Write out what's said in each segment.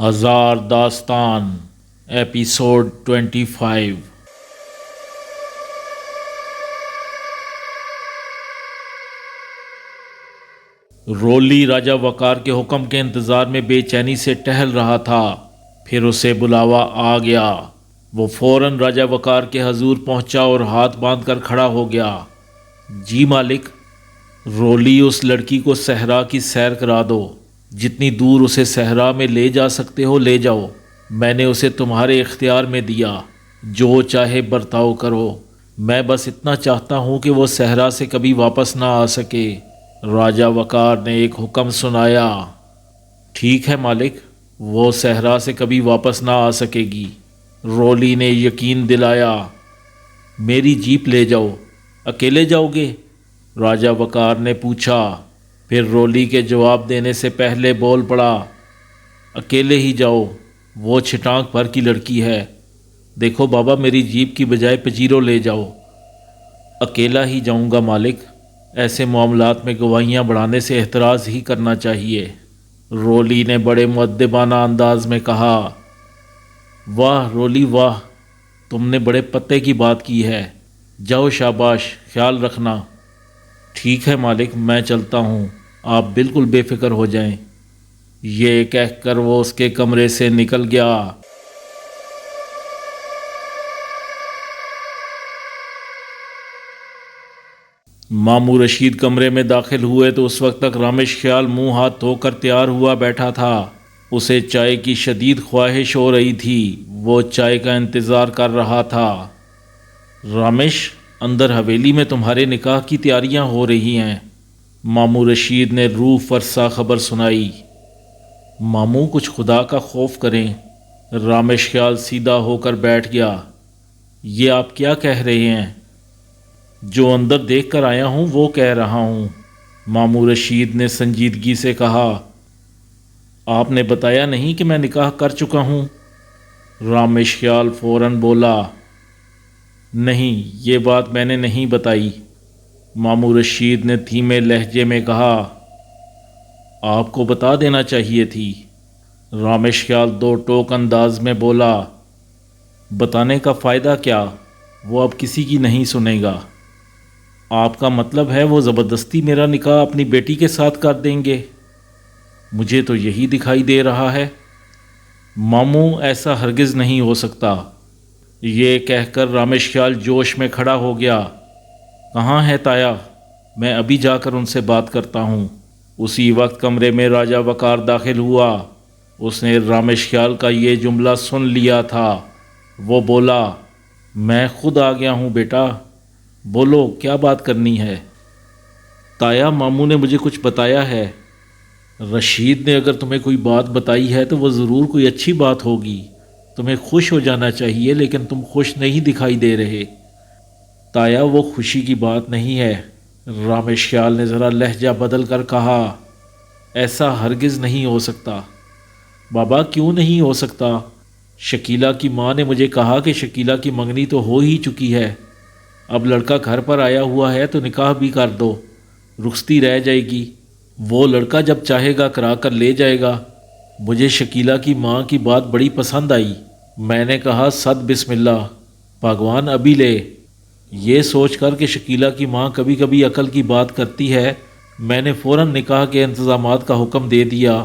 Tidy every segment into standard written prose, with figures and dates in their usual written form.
ہزار داستان ایپیسوڈ 25۔ رولی راجہ وقار کے حکم کے انتظار میں بے چینی سے ٹہل رہا تھا۔ پھر اسے بلاوا آ گیا۔ وہ فوراً راجہ وقار کے حضور پہنچا اور ہاتھ باندھ کر کھڑا ہو گیا۔ جی مالک، رولی اس لڑکی کو صحرا کی سیر کرا دو۔ جتنی دور اسے صحرا میں لے جا سکتے ہو لے جاؤ۔ میں نے اسے تمہارے اختیار میں دیا، جو چاہے برتاؤ کرو۔ میں بس اتنا چاہتا ہوں کہ وہ صحرا سے کبھی واپس نہ آ سکے۔ راجہ وقار نے ایک حکم سنایا۔ ٹھیک ہے مالک، وہ صحرا سے کبھی واپس نہ آ سکے گی، رولی نے یقین دلایا۔ میری جیپ لے جاؤ۔ اکیلے جاؤ گے؟ راجہ وقار نے پوچھا۔ پھر رولی کے جواب دینے سے پہلے بول پڑا، اکیلے ہی جاؤ، وہ چھٹانک بھر کی لڑکی ہے۔ دیکھو بابا، میری جیپ کی بجائے پجیرو لے جاؤ۔ اکیلا ہی جاؤں گا مالک، ایسے معاملات میں گواہیاں بڑھانے سے احتراز ہی کرنا چاہیے، رولی نے بڑے مؤدبانہ انداز میں کہا۔ واہ رولی واہ، تم نے بڑے پتے کی بات کی ہے۔ جاؤ، شاباش، خیال رکھنا۔ ٹھیک ہے مالک، میں چلتا ہوں، آپ بالکل بے فکر ہو جائیں۔ یہ کہہ کر وہ اس کے کمرے سے نکل گیا۔ ماموں رشید کمرے میں داخل ہوئے تو اس وقت تک رامش خیال منہ ہاتھ دھو کر تیار ہوا بیٹھا تھا۔ اسے چائے کی شدید خواہش ہو رہی تھی، وہ چائے کا انتظار کر رہا تھا۔ رامش، اندر حویلی میں تمہارے نکاح کی تیاریاں ہو رہی ہیں، ماموں رشید نے روح فرسا خبر سنائی۔ ماموں، کچھ خدا کا خوف کریں۔ رامش خیال سیدھا ہو کر بیٹھ گیا۔ یہ آپ کیا کہہ رہے ہیں؟ جو اندر دیکھ کر آیا ہوں وہ کہہ رہا ہوں، ماموں رشید نے سنجیدگی سے کہا۔ آپ نے بتایا نہیں کہ میں نکاح کر چکا ہوں؟ رامش خیال فوراً بولا۔ نہیں، یہ بات میں نے نہیں بتائی، ماموں رشید نے دھیمے لہجے میں کہا۔ آپ کو بتا دینا چاہیے تھی، رامش خیال دو ٹوک انداز میں بولا۔ بتانے کا فائدہ کیا؟ وہ اب کسی کی نہیں سنے گا۔ آپ کا مطلب ہے وہ زبردستی میرا نکاح اپنی بیٹی کے ساتھ کر دیں گے؟ مجھے تو یہی دکھائی دے رہا ہے۔ ماموں، ایسا ہرگز نہیں ہو سکتا۔ یہ کہہ کر رامش خیال جوش میں کھڑا ہو گیا۔ کہاں ہے تایا؟ میں ابھی جا کر ان سے بات کرتا ہوں۔ اسی وقت کمرے میں راجہ وقار داخل ہوا۔ اس نے رامش خیال کا یہ جملہ سن لیا تھا۔ وہ بولا، میں خود آ گیا ہوں بیٹا، بولو کیا بات کرنی ہے؟ تایا، ماموں نے مجھے کچھ بتایا ہے۔ رشید نے اگر تمہیں کوئی بات بتائی ہے تو وہ ضرور کوئی اچھی بات ہوگی، تمہیں خوش ہو جانا چاہیے، لیکن تم خوش نہیں دکھائی دے رہے۔ تایا، وہ خوشی کی بات نہیں ہے، رامش خیال نے ذرا لہجہ بدل کر کہا۔ ایسا ہرگز نہیں ہو سکتا۔ بابا، کیوں نہیں ہو سکتا؟ شکیلہ کی ماں نے مجھے کہا کہ شکیلہ کی منگنی تو ہو ہی چکی ہے، اب لڑکا گھر پر آیا ہوا ہے تو نکاح بھی کر دو، رخصتی رہ جائے گی، وہ لڑکا جب چاہے گا کرا کر لے جائے گا۔ مجھے شکیلہ کی ماں کی بات بڑی پسند آئی۔ میں نے کہا، صد بسم اللہ، بھگوان ابھی لے۔ یہ سوچ کر کہ شکیلہ کی ماں کبھی کبھی عقل کی بات کرتی ہے، میں نے فوراً نکاح کے انتظامات کا حکم دے دیا۔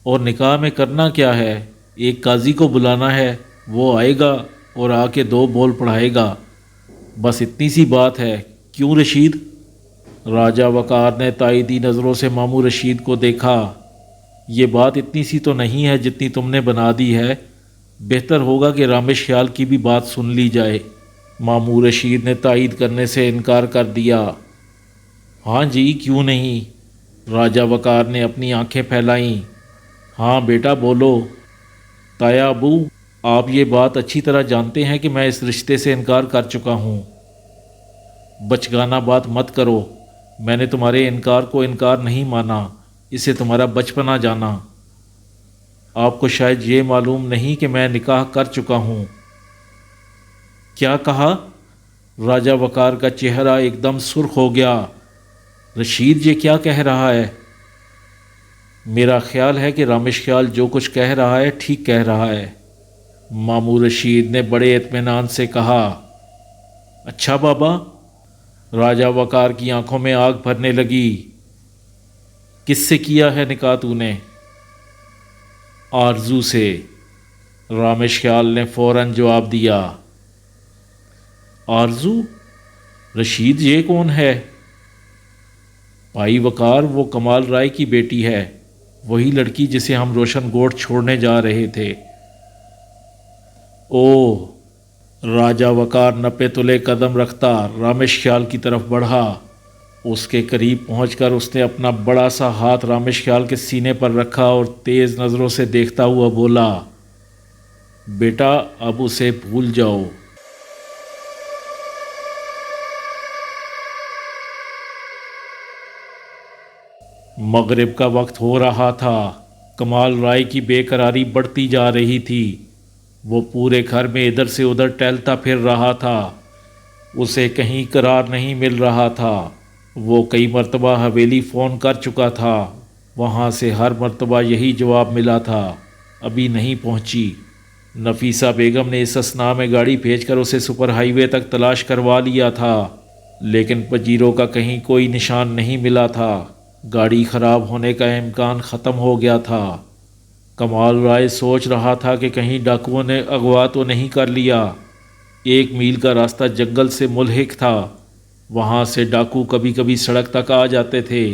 اور نکاح میں کرنا کیا ہے؟ ایک قاضی کو بلانا ہے، وہ آئے گا اور آ کے دو بول پڑھائے گا، بس اتنی سی بات ہے۔ کیوں رشید؟ راجہ وقار نے تائیدی نظروں سے ماموں رشید کو دیکھا۔ یہ بات اتنی سی تو نہیں ہے جتنی تم نے بنا دی ہے، بہتر ہوگا کہ رامش خیال کی بھی بات سن لی جائے۔ ماموں رشید نے تائید کرنے سے انکار کر دیا۔ ہاں جی، کیوں نہیں؟ راجہ وقار نے اپنی آنکھیں پھیلائیں۔ ہاں بیٹا، بولو۔ تایا ابو، آپ یہ بات اچھی طرح جانتے ہیں کہ میں اس رشتے سے انکار کر چکا ہوں۔ بچگانہ بات مت کرو، میں نے تمہارے انکار کو انکار نہیں مانا، اسے تمہارا بچپنا جانا۔ آپ کو شاید یہ معلوم نہیں کہ میں نکاح کر چکا ہوں۔ کیا کہا؟ راجہ وقار کا چہرہ ایک دم سرخ ہو گیا۔ رشید، یہ کیا کہہ رہا ہے؟ میرا خیال ہے کہ رامش خیال جو کچھ کہہ رہا ہے ٹھیک کہہ رہا ہے، ماموں رشید نے بڑے اطمینان سے کہا۔ اچھا بابا؟ راجہ وقار کی آنکھوں میں آگ بھرنے لگی۔ کس سے کیا ہے نکاح تو نے؟ آرزو سے، رامش خیال نے فوراً جواب دیا۔ آرزو؟ رشید یہ کون ہے؟ بھائی وقار، وہ کمال رائے کی بیٹی ہے، وہی لڑکی جسے ہم روشن گوٹ چھوڑنے جا رہے تھے۔ اوہ! راجہ وقار نپے تلے قدم رکھتا رامش خیال کی طرف بڑھا۔ اس کے قریب پہنچ کر اس نے اپنا بڑا سا ہاتھ رامش خیال کے سینے پر رکھا اور تیز نظروں سے دیکھتا ہوا بولا، بیٹا اب اسے بھول جاؤ۔ مغرب کا وقت ہو رہا تھا۔ کمال رائے کی بے قراری بڑھتی جا رہی تھی۔ وہ پورے گھر میں ادھر سے ادھر ٹہلتا پھر رہا تھا۔ اسے کہیں قرار نہیں مل رہا تھا۔ وہ کئی مرتبہ حویلی فون کر چکا تھا، وہاں سے ہر مرتبہ یہی جواب ملا تھا، ابھی نہیں پہنچی۔ نفیسہ بیگم نے اس اثناء میں گاڑی بھیج کر اسے سپر ہائی وے تک تلاش کروا لیا تھا، لیکن پجیروں کا کہیں کوئی نشان نہیں ملا تھا۔ گاڑی خراب ہونے کا امکان ختم ہو گیا تھا۔ کمال رائے سوچ رہا تھا کہ کہیں ڈاکوؤں نے اغوا تو نہیں کر لیا۔ 1 میل کا راستہ جنگل سے ملحق تھا، وہاں سے ڈاکو کبھی کبھی سڑک تک آ جاتے تھے۔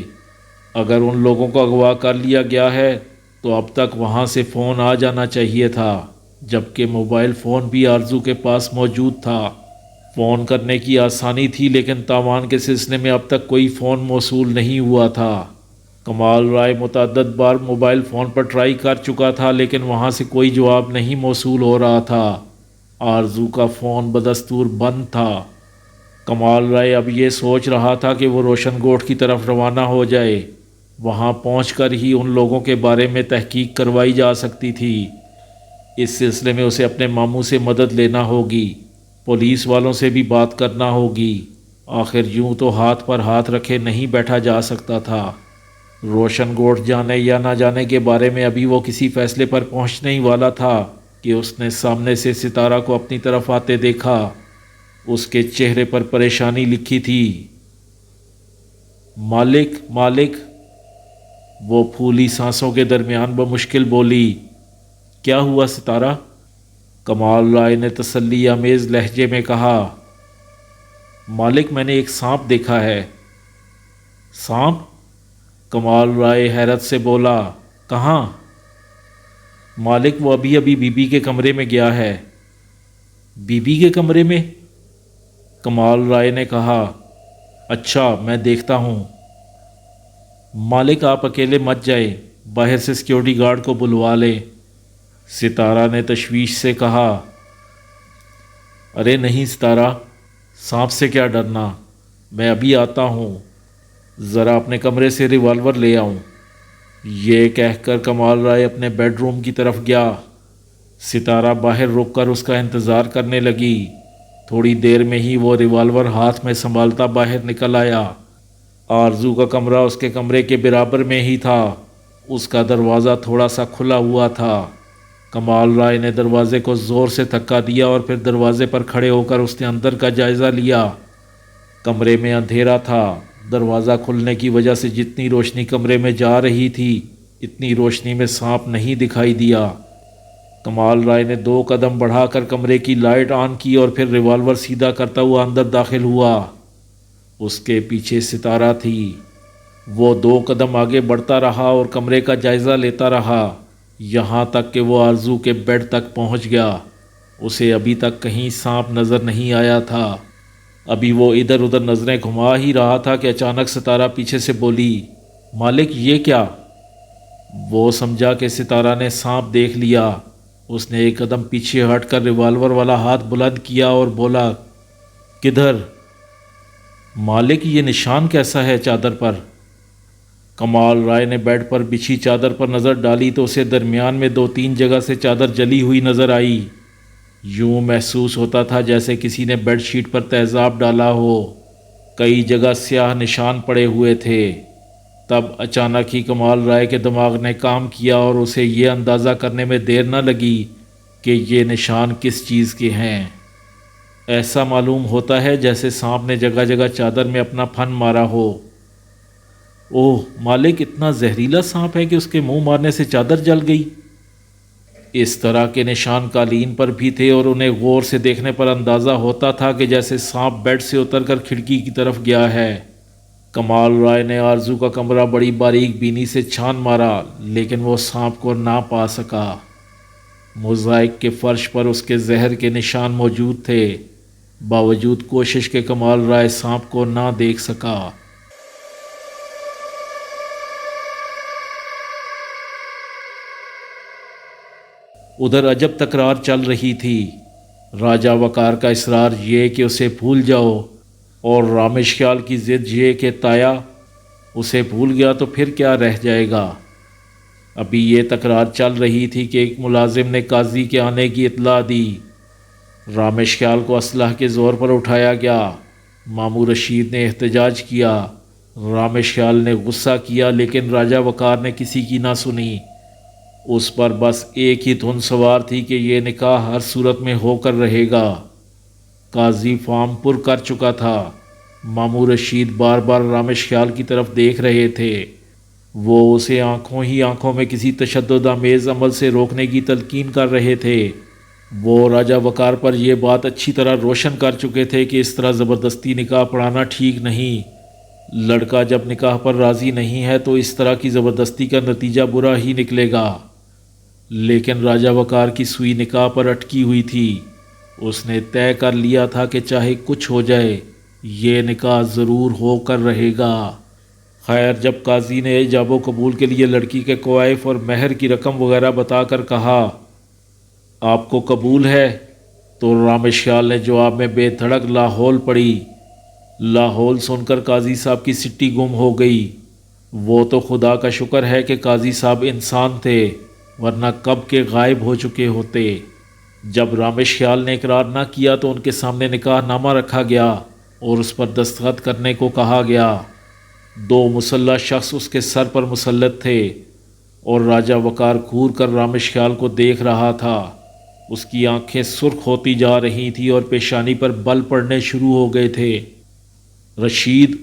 اگر ان لوگوں کو اغوا کر لیا گیا ہے تو اب تک وہاں سے فون آ جانا چاہیے تھا، جبکہ موبائل فون بھی آرزو کے پاس موجود تھا۔ فون کرنے کی آسانی تھی، لیکن تاوان کے سلسلے میں اب تک کوئی فون موصول نہیں ہوا تھا۔ کمال رائے متعدد بار موبائل فون پر ٹرائی کر چکا تھا، لیکن وہاں سے کوئی جواب نہیں موصول ہو رہا تھا۔ آرزو کا فون بدستور بند تھا۔ کمال رائے اب یہ سوچ رہا تھا کہ وہ روشن گوٹ کی طرف روانہ ہو جائے، وہاں پہنچ کر ہی ان لوگوں کے بارے میں تحقیق کروائی جا سکتی تھی۔ اس سلسلے میں اسے اپنے ماموں سے مدد لینا ہوگی، پولیس والوں سے بھی بات کرنا ہوگی۔ آخر یوں تو ہاتھ پر ہاتھ رکھے نہیں بیٹھا جا سکتا تھا۔ روشن گوٹ جانے یا نہ جانے کے بارے میں ابھی وہ کسی فیصلے پر پہنچنے ہی والا تھا کہ اس نے سامنے سے ستارہ کو اپنی طرف آتے دیکھا۔ اس کے چہرے پر پریشانی لکھی تھی۔ مالک، مالک، وہ پھولی سانسوں کے درمیان بمشکل بولی۔ کیا ہوا ستارہ؟ کمال رائے نے تسلی آمیز لہجے میں کہا۔ مالک، میں نے ایک سانپ دیکھا ہے۔ سانپ؟ کمال رائے حیرت سے بولا۔ کہاں؟ مالک، وہ ابھی ابھی بی بی کے کمرے میں گیا ہے۔ بی بی کے کمرے میں؟ کمال رائے نے کہا۔ اچھا، میں دیکھتا ہوں۔ مالک، آپ اکیلے مت جائیں، باہر سے سیکیورٹی گارڈ کو بلوا لیں، ستارہ نے تشویش سے کہا۔ ارے نہیں ستارہ، سانپ سے کیا ڈرنا، میں ابھی آتا ہوں، ذرا اپنے کمرے سے ریوالور لے آؤں۔ یہ کہہ کر کمال رائے اپنے بیڈ روم کی طرف گیا۔ ستارہ باہر رک کر اس کا انتظار کرنے لگی۔ تھوڑی دیر میں ہی وہ ریوالور ہاتھ میں سنبھالتا باہر نکل آیا۔ آرزو کا کمرہ اس کے کمرے کے برابر میں ہی تھا۔ اس کا دروازہ تھوڑا سا کھلا ہوا تھا۔ کمال رائے نے دروازے کو زور سے دھکا دیا اور پھر دروازے پر کھڑے ہو کر اس نے اندر کا جائزہ لیا۔ کمرے میں اندھیرا تھا۔ دروازہ کھلنے کی وجہ سے جتنی روشنی کمرے میں جا رہی تھی، اتنی روشنی میں سانپ نہیں دکھائی دیا۔ کمال رائے نے 2 قدم بڑھا کر کمرے کی لائٹ آن کی اور پھر ریوالور سیدھا کرتا ہوا اندر داخل ہوا۔ اس کے پیچھے ستارہ تھی۔ وہ 2 قدم آگے بڑھتا رہا اور کمرے کا جائزہ لیتا رہا، یہاں تک کہ وہ آرزو کے بیڈ تک پہنچ گیا۔ اسے ابھی تک کہیں سانپ نظر نہیں آیا تھا۔ ابھی وہ ادھر ادھر نظریں گھما ہی رہا تھا کہ اچانک ستارہ پیچھے سے بولی، مالک یہ کیا؟ وہ سمجھا کہ ستارہ نے سانپ دیکھ لیا۔ اس نے 1 قدم پیچھے ہٹ کر ریوالور والا ہاتھ بلند کیا اور بولا، کدھر؟ مالک، یہ نشان کیسا ہے چادر پر؟ کمال رائے نے بیڈ پر بچھی چادر پر نظر ڈالی تو اسے درمیان میں 2-3 جگہ سے چادر جلی ہوئی نظر آئی۔ یوں محسوس ہوتا تھا جیسے کسی نے بیڈ شیٹ پر تیزاب ڈالا ہو۔ کئی جگہ سیاہ نشان پڑے ہوئے تھے۔ تب اچانک ہی کمال رائے کے دماغ نے کام کیا اور اسے یہ اندازہ کرنے میں دیر نہ لگی کہ یہ نشان کس چیز کے ہیں۔ ایسا معلوم ہوتا ہے جیسے سانپ نے جگہ جگہ چادر میں اپنا پھن مارا ہو۔ اوہ مالک، اتنا زہریلا سانپ ہے کہ اس کے منہ مارنے سے چادر جل گئی۔ اس طرح کے نشان قالین پر بھی تھے اور انہیں غور سے دیکھنے پر اندازہ ہوتا تھا کہ جیسے سانپ بیڈ سے اتر کر کھڑکی کی طرف گیا ہے۔ کمال رائے نے آرزو کا کمرہ بڑی باریک بینی سے چھان مارا لیکن وہ سانپ کو نہ پا سکا۔ موزائک کے فرش پر اس کے زہر کے نشان موجود تھے، باوجود کوشش کے کمال رائے سانپ کو نہ دیکھ سکا۔ ادھر عجب تکرار چل رہی تھی۔ راجہ وقار کا اصرار یہ کہ اسے بھول جاؤ اور رامش خیال کی ضد یہ کہ تایا اسے بھول گیا تو پھر کیا رہ جائے گا۔ ابھی یہ تکرار چل رہی تھی کہ ایک ملازم نے قاضی کے آنے کی اطلاع دی۔ رامش خیال کو اسلحہ کے زور پر اٹھایا گیا۔ مامور رشید نے احتجاج کیا۔ رامش خیال نے غصہ کیا لیکن راجہ وقار نے کسی کی نہ سنی۔ اس پر بس ایک ہی دھن سوار تھی کہ یہ نکاح ہر صورت میں ہو کر رہے گا۔ قاضی فارم پر کر چکا تھا۔ مامور رشید بار بار رامش خیال کی طرف دیکھ رہے تھے۔ وہ اسے آنکھوں ہی آنکھوں میں کسی تشدد آمیز عمل سے روکنے کی تلقین کر رہے تھے۔ وہ راجہ وقار پر یہ بات اچھی طرح روشن کر چکے تھے کہ اس طرح زبردستی نکاح پڑھانا ٹھیک نہیں۔ لڑکا جب نکاح پر راضی نہیں ہے تو اس طرح کی زبردستی کا نتیجہ برا ہی نکلے گا۔ لیکن راجہ وقار کی سوئی نکاح پر اٹکی ہوئی تھی۔ اس نے طے کر لیا تھا کہ چاہے کچھ ہو جائے یہ نکاح ضرور ہو کر رہے گا۔ خیر، جب قاضی نے ایجاب و قبول کے لیے لڑکی کے کوائف اور مہر کی رقم وغیرہ بتا کر کہا آپ کو قبول ہے تو رامش خیال نے جواب میں بے دھڑک لاہول پڑی۔ لاہول سن کر قاضی صاحب کی سٹی گم ہو گئی۔ وہ تو خدا کا شکر ہے کہ قاضی صاحب انسان تھے ورنہ کب کے غائب ہو چکے ہوتے۔ جب رامش خیال نے اقرار نہ کیا تو ان کے سامنے نکاح نامہ رکھا گیا اور اس پر دستخط کرنے کو کہا گیا۔ دو مسلح شخص اس کے سر پر مسلط تھے اور راجہ وقار گھور کر رامش خیال کو دیکھ رہا تھا۔ اس کی آنکھیں سرخ ہوتی جا رہی تھیں اور پیشانی پر بل پڑنے شروع ہو گئے تھے۔ رشید،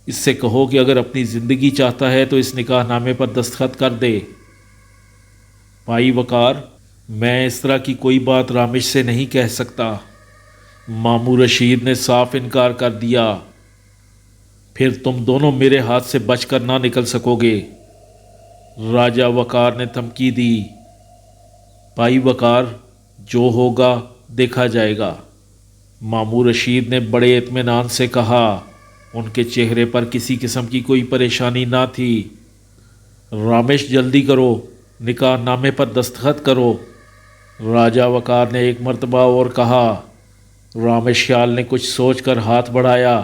اس سے کہو کہ اگر اپنی زندگی چاہتا ہے تو اس نکاح نامے پر دستخط کر دے۔ بھائی وقار، میں اس طرح کی کوئی بات رامش سے نہیں کہہ سکتا۔ مامور رشید نے صاف انکار کر دیا۔ پھر تم دونوں میرے ہاتھ سے بچ کر نہ نکل سکو گے، راجہ وقار نے دھمکی دی۔ بھائی وقار، جو ہوگا دیکھا جائے گا، مامور رشید نے بڑے اطمینان سے کہا۔ ان کے چہرے پر کسی قسم کی کوئی پریشانی نہ تھی۔ رامش، جلدی کرو، نکاح نامے پر دستخط کرو، راجہ وقار نے ایک مرتبہ اور کہا۔ رامش خیال نے کچھ سوچ کر ہاتھ بڑھایا۔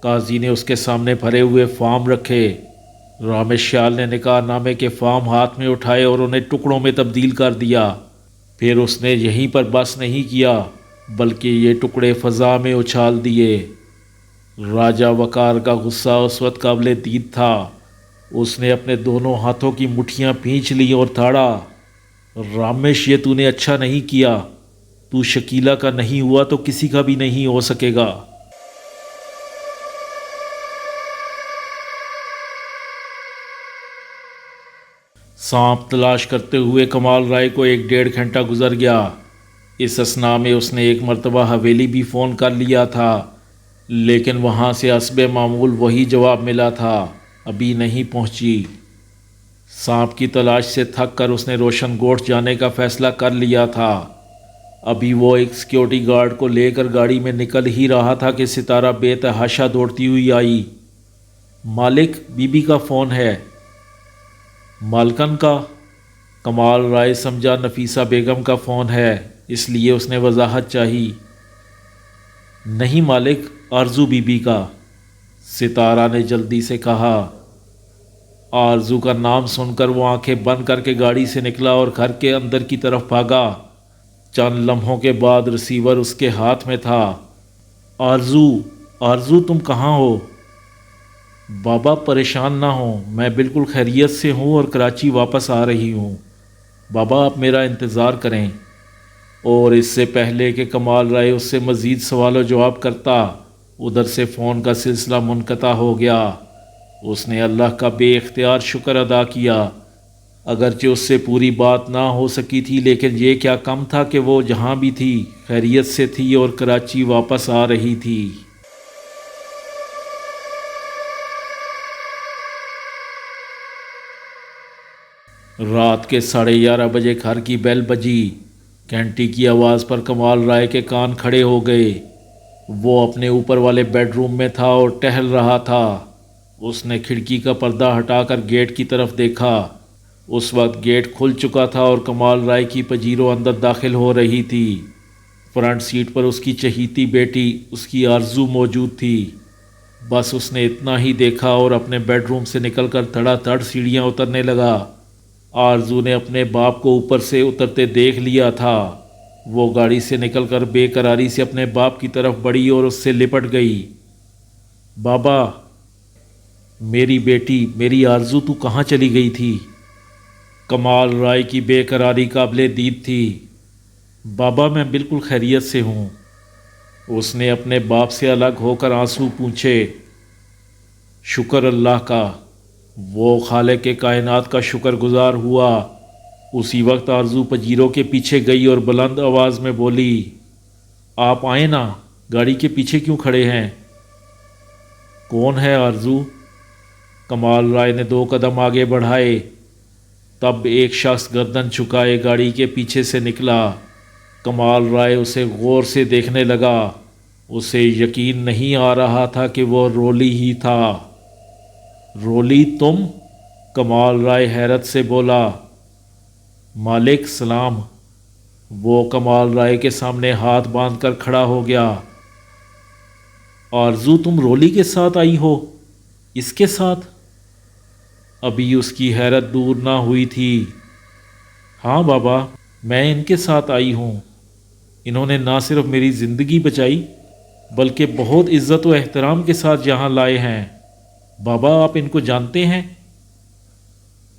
قاضی نے اس کے سامنے بھرے ہوئے فارم رکھے۔ رامش خیال نے نکاح نامے کے فارم ہاتھ میں اٹھائے اور انہیں ٹکڑوں میں تبدیل کر دیا۔ پھر اس نے یہیں پر بس نہیں کیا بلکہ یہ ٹکڑے فضا میں اچھال دیے۔ راجہ وقار کا غصہ اس وقت قابل دید تھا۔ اس نے اپنے دونوں ہاتھوں کی مٹھیاں بھینچ لیں اور دھاڑا، رامش، یہ تو نے اچھا نہیں کیا۔ تو شکیلا کا نہیں ہوا تو کسی کا بھی نہیں ہو سکے گا۔ سانپ تلاش کرتے ہوئے کمال رائے کو 1.5 گھنٹہ گزر گیا۔ اس اثناء میں اس نے ایک مرتبہ حویلی بھی فون کر لیا تھا لیکن وہاں سے حسب معمول وہی جواب ملا تھا، ابھی نہیں پہنچی۔ سانپ کی تلاش سے تھک کر اس نے روشن گوٹھ جانے کا فیصلہ کر لیا تھا۔ ابھی وہ ایک سیکیورٹی گارڈ کو لے کر گاڑی میں نکل ہی رہا تھا کہ ستارہ بے تحاشا دوڑتی ہوئی آئی۔ مالک، بی بی کا فون ہے۔ مالکن کا؟ کمال رائے سمجھا نفیسہ بیگم کا فون ہے، اس لیے اس نے وضاحت چاہی۔ نہیں مالک، آرزو بی بی کا، ستارہ نے جلدی سے کہا۔ آرزو کا نام سن کر وہ آنکھیں بند کر کے گاڑی سے نکلا اور گھر کے اندر کی طرف بھاگا۔ چند لمحوں کے بعد ریسیور اس کے ہاتھ میں تھا۔ آرزو، آرزو، تم کہاں ہو؟ بابا پریشان نہ ہوں، میں بالکل خیریت سے ہوں اور کراچی واپس آ رہی ہوں۔ بابا آپ میرا انتظار کریں۔ اور اس سے پہلے کہ کمال رائے اس سے مزید سوال و جواب کرتا، ادھر سے فون کا سلسلہ منقطع ہو گیا۔ اس نے اللہ کا بے اختیار شکر ادا کیا، اگرچہ اس سے پوری بات نہ ہو سکی تھی، لیکن یہ کیا کم تھا کہ وہ جہاں بھی تھی خیریت سے تھی اور کراچی واپس آ رہی تھی۔ رات کے 11:30 بجے گھر کی بیل بجی۔ گھنٹی کی آواز پر کمال رائے کے کان کھڑے ہو گئے۔ وہ اپنے اوپر والے بیڈ روم میں تھا اور ٹہل رہا تھا۔ اس نے کھڑکی کا پردہ ہٹا کر گیٹ کی طرف دیکھا۔ اس وقت گیٹ کھل چکا تھا اور کمال رائے کی پجیرو اندر داخل ہو رہی تھی۔ فرنٹ سیٹ پر اس کی چہیتی بیٹی اس کی آرزو موجود تھی۔ بس اس نے اتنا ہی دیکھا اور اپنے بیڈ روم سے نکل کر دھڑا دھڑ سیڑھیاں اترنے لگا۔ آرزو نے اپنے باپ کو اوپر سے اترتے دیکھ لیا تھا۔ وہ گاڑی سے نکل کر بے قراری سے اپنے باپ کی طرف بڑھی اور اس سے لپٹ گئی۔ بابا، میری بیٹی، میری آرزو، تو کہاں چلی گئی تھی؟ کمال رائے کی بے قراری قابل دید تھی۔ بابا میں بالکل خیریت سے ہوں۔ اس نے اپنے باپ سے الگ ہو کر آنسو پونچھے۔ شکر اللہ کا۔ وہ خالق کے کائنات کا شکر گزار ہوا۔ اسی وقت آرزو پجیروں کے پیچھے گئی اور بلند آواز میں بولی، آپ آئیں نا، گاڑی کے پیچھے کیوں کھڑے ہیں؟ کون ہے آرزو؟ کمال رائے نے 2 قدم آگے بڑھائے۔ تب ایک شخص گردن جھکائے گاڑی کے پیچھے سے نکلا۔ کمال رائے اسے غور سے دیکھنے لگا۔ اسے یقین نہیں آ رہا تھا کہ وہ رولی ہی تھا۔ رولی تم؟ کمال رائے حیرت سے بولا۔ مالک سلام۔ وہ کمال رائے کے سامنے ہاتھ باندھ کر کھڑا ہو گیا۔ آرزو تم رولی کے ساتھ آئی ہو؟ اس کے ساتھ؟ ابھی اس کی حیرت دور نہ ہوئی تھی۔ ہاں بابا، میں ان کے ساتھ آئی ہوں۔ انہوں نے نہ صرف میری زندگی بچائی بلکہ بہت عزت و احترام کے ساتھ یہاں لائے ہیں۔ بابا آپ ان کو جانتے ہیں؟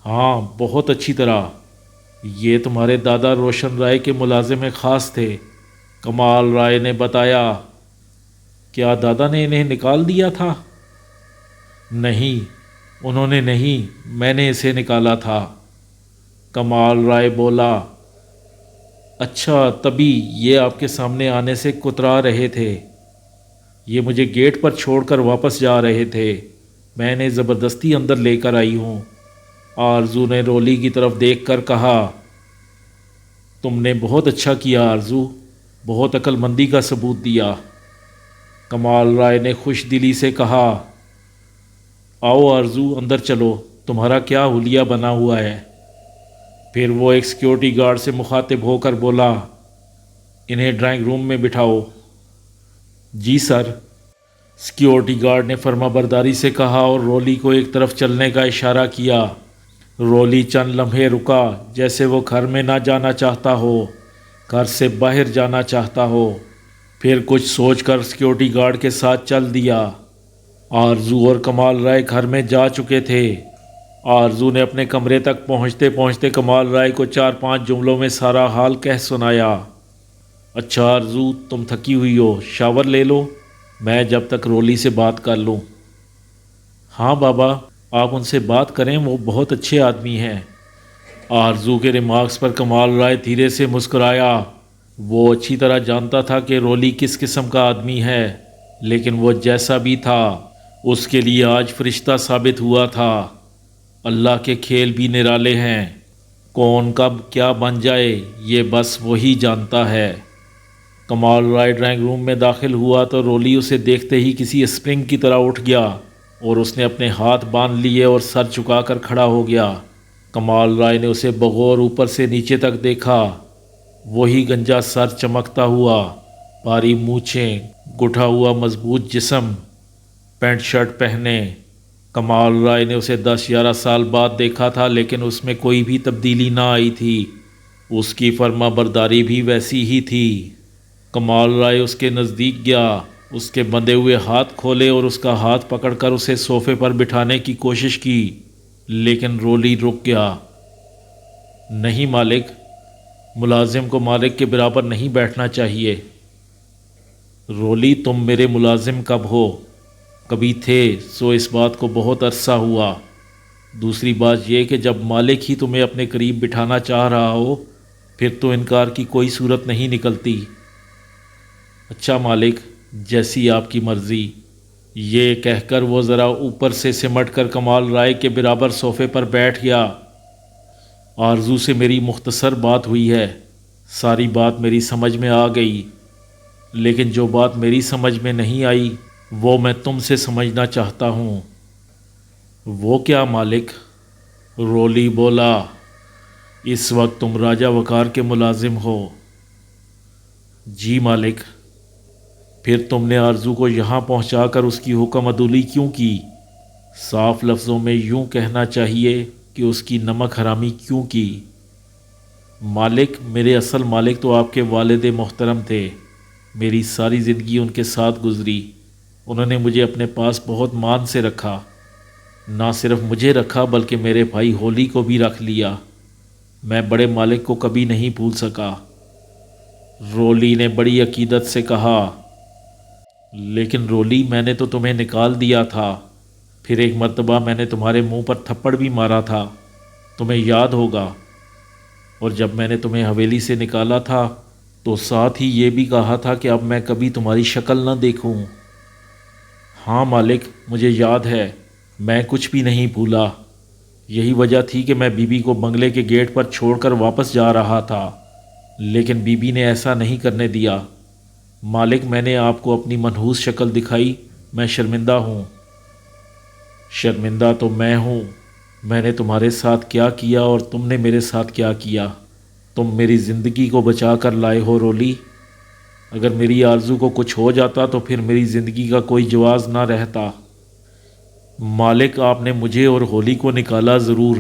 ہاں، بہت اچھی طرح۔ یہ تمہارے دادا روشن رائے کے ملازم خاص تھے، کمال رائے نے بتایا۔ کیا دادا نے انہیں نکال دیا تھا؟ نہیں، انہوں نے نہیں، میں نے اسے نکالا تھا، کمال رائے بولا۔ اچھا، تبھی یہ آپ کے سامنے آنے سے کترا رہے تھے۔ یہ مجھے گیٹ پر چھوڑ کر واپس جا رہے تھے، میں نے زبردستی اندر لے کر آئی ہوں۔ آرزو نے رولی کی طرف دیکھ کر کہا، تم نے بہت اچھا کیا آرزو، بہت عقل مندی کا ثبوت دیا۔ کمال رائے نے خوش دلی سے کہا، آؤ آرزو اندر چلو، تمہارا کیا حلیہ بنا ہوا ہے۔ پھر وہ ایک سیکیورٹی گارڈ سے مخاطب ہو کر بولا، انہیں ڈرائنگ روم میں بٹھاؤ۔ جی سر، سیکیورٹی گارڈ نے فرما برداری سے کہا اور رولی کو ایک طرف چلنے کا اشارہ کیا۔ رولی چند لمحے رکا، جیسے وہ گھر میں نہ جانا چاہتا ہو، گھر سے باہر جانا چاہتا ہو۔ پھر کچھ سوچ کر سیکیورٹی گارڈ کے ساتھ چل دیا۔ آرزو اور کمال رائے گھر میں جا چکے تھے۔ آرزو نے اپنے کمرے تک پہنچتے پہنچتے کمال رائے کو 4-5 جملوں میں سارا حال کہہ سنایا۔ اچھا آرزو، تم تھکی ہوئی ہو، شاور لے لو، میں جب تک رولی سے بات کر لوں۔ ہاں بابا، آپ ان سے بات کریں، وہ بہت اچھے آدمی ہیں۔ آرزو کے ریمارکس پر کمال رائے دھیرے سے مسکرایا۔ وہ اچھی طرح جانتا تھا کہ رولی کس قسم کا آدمی ہے، لیکن وہ جیسا بھی تھا اس کے لیے آج فرشتہ ثابت ہوا تھا۔ اللہ کے کھیل بھی نرالے ہیں، کون کب کیا بن جائے یہ بس وہی جانتا ہے۔ کمال رائے ڈرائنگ روم میں داخل ہوا تو رولی اسے دیکھتے ہی کسی اسپرنگ کی طرح اٹھ گیا اور اس نے اپنے ہاتھ باندھ لیے اور سر جھکا کر کھڑا ہو گیا۔ کمال رائے نے اسے بغور اوپر سے نیچے تک دیکھا۔ وہی گنجا سر چمکتا ہوا، بھاری مونچھیں، گٹھا ہوا مضبوط جسم، پینٹ شرٹ پہنے۔ کمال رائے نے اسے 10-11 سال بعد دیکھا تھا، لیکن اس میں کوئی بھی تبدیلی نہ آئی تھی۔ اس کی فرما برداری بھی ویسی ہی تھی۔ کمال رائے اس کے نزدیک گیا اس کے بندھے ہوئے ہاتھ کھولے اور اس کا ہاتھ پکڑ کر اسے صوفے پر بٹھانے کی کوشش کی، لیکن رولی رک گیا۔ نہیں مالک، ملازم کو مالک کے برابر نہیں بیٹھنا چاہیے۔ رولی تم میرے ملازم کب ہو؟ کبھی تھے سو اس بات کو بہت عرصہ ہوا۔ دوسری بات یہ کہ جب مالک ہی تمہیں اپنے قریب بٹھانا چاہ رہا ہو پھر تو انکار کی کوئی صورت نہیں نکلتی۔ اچھا مالک، جیسی آپ کی مرضی۔ یہ کہہ کر وہ ذرا اوپر سے سمٹ کر کمال رائے کے برابر صوفے پر بیٹھ گیا۔ آرزو سے میری مختصر بات ہوئی ہے، ساری بات میری سمجھ میں آ گئی، لیکن جو بات میری سمجھ میں نہیں آئی وہ میں تم سے سمجھنا چاہتا ہوں۔ وہ کیا مالک؟ رولی بولا، اس وقت تم راجہ وقار کے ملازم ہو۔ جی مالک۔ پھر تم نے آرزو کو یہاں پہنچا کر اس کی حکم عدولی کیوں کی؟ صاف لفظوں میں یوں کہنا چاہیے کہ اس کی نمک حرامی کیوں کی؟ مالک، میرے اصل مالک تو آپ کے والد محترم تھے، میری ساری زندگی ان کے ساتھ گزری، انہوں نے مجھے اپنے پاس بہت مان سے رکھا، نہ صرف مجھے رکھا بلکہ میرے بھائی ہولی کو بھی رکھ لیا، میں بڑے مالک کو کبھی نہیں بھول سکا۔ رولی نے بڑی عقیدت سے کہا، لیکن رولی، میں نے تو تمہیں نکال دیا تھا، پھر ایک مرتبہ میں نے تمہارے منہ پر تھپڑ بھی مارا تھا، تمہیں یاد ہوگا، اور جب میں نے تمہیں حویلی سے نکالا تھا تو ساتھ ہی یہ بھی کہا تھا کہ اب میں کبھی تمہاری شکل نہ دیکھوں۔ ہاں مالک، مجھے یاد ہے، میں کچھ بھی نہیں بھولا، یہی وجہ تھی کہ میں بی بی کو بنگلے کے گیٹ پر چھوڑ کر واپس جا رہا تھا، لیکن بی بی نے ایسا نہیں کرنے دیا۔ مالک، میں نے آپ کو اپنی منحوس شکل دکھائی، میں شرمندہ ہوں۔ شرمندہ تو میں ہوں، میں نے تمہارے ساتھ کیا کیا اور تم نے میرے ساتھ کیا کیا، تم میری زندگی کو بچا کر لائے ہو رولی، اگر میری آرزو کو کچھ ہو جاتا تو پھر میری زندگی کا کوئی جواز نہ رہتا۔ مالک، آپ نے مجھے اور ہولی کو نکالا ضرور،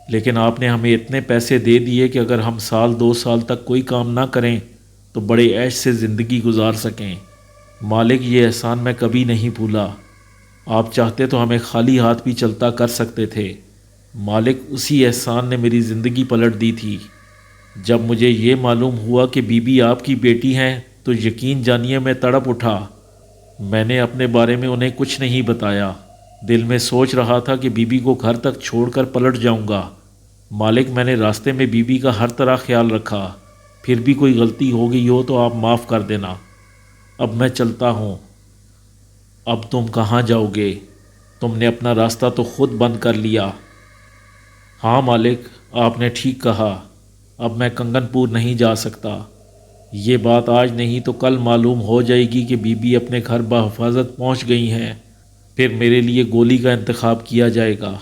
لیکن آپ نے ہمیں اتنے پیسے دے دیے کہ اگر ہم سال 2 سال تک کوئی کام نہ کریں تو بڑے عیش سے زندگی گزار سکیں۔ مالک، یہ احسان میں کبھی نہیں بھولا، آپ چاہتے تو ہمیں خالی ہاتھ بھی چلتا کر سکتے تھے۔ مالک، اسی احسان نے میری زندگی پلٹ دی تھی۔ جب مجھے یہ معلوم ہوا کہ بی بی آپ کی بیٹی ہیں تو یقین جانیے میں تڑپ اٹھا، میں نے اپنے بارے میں انہیں کچھ نہیں بتایا، دل میں سوچ رہا تھا کہ بی بی کو گھر تک چھوڑ کر پلٹ جاؤں گا۔ مالک، میں نے راستے میں بی بی کا ہر طرح خیال رکھا، پھر بھی کوئی غلطی ہو گئی ہو تو آپ معاف کر دینا، اب میں چلتا ہوں۔ اب تم کہاں جاؤ گے؟ تم نے اپنا راستہ تو خود بند کر لیا۔ ہاں مالک، آپ نے ٹھیک کہا، اب میں کنگن پور نہیں جا سکتا، یہ بات آج نہیں تو کل معلوم ہو جائے گی کہ بی بی اپنے گھر بحفاظت پہنچ گئی ہیں، پھر میرے لیے گولی کا انتخاب کیا جائے گا۔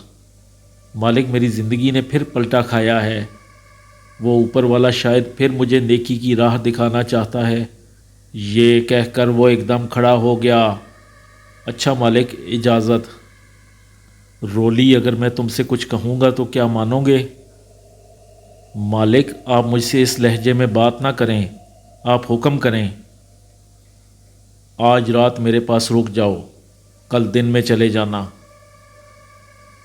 مالک، میری زندگی نے پھر پلٹا کھایا ہے، وہ اوپر والا شاید پھر مجھے نیکی کی راہ دکھانا چاہتا ہے۔ یہ کہہ کر وہ ایک دم کھڑا ہو گیا۔ اچھا مالک، اجازت۔ رولی، اگر میں تم سے کچھ کہوں گا تو کیا مانو گے؟ مالک، آپ مجھ سے اس لہجے میں بات نہ کریں، آپ حکم کریں۔ آج رات میرے پاس رک جاؤ، کل دن میں چلے جانا۔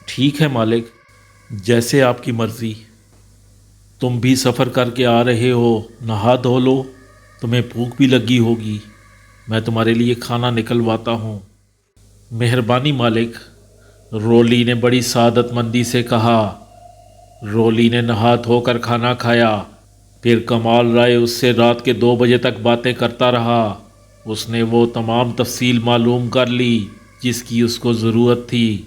ٹھیک ہے مالک، جیسے آپ کی مرضی۔ تم بھی سفر کر کے آ رہے ہو، نہا دھو لو، تمہیں بھوک بھی لگی ہوگی، میں تمہارے لیے کھانا نکلواتا ہوں۔ مہربانی مالک، رولی نے بڑی سعادت مندی سے کہا۔ رولی نے نہا دھو کر کھانا کھایا، پھر کمال رائے اس سے رات کے 2 بجے تک باتیں کرتا رہا۔ اس نے وہ تمام تفصیل معلوم کر لی جس کی اس کو ضرورت تھی۔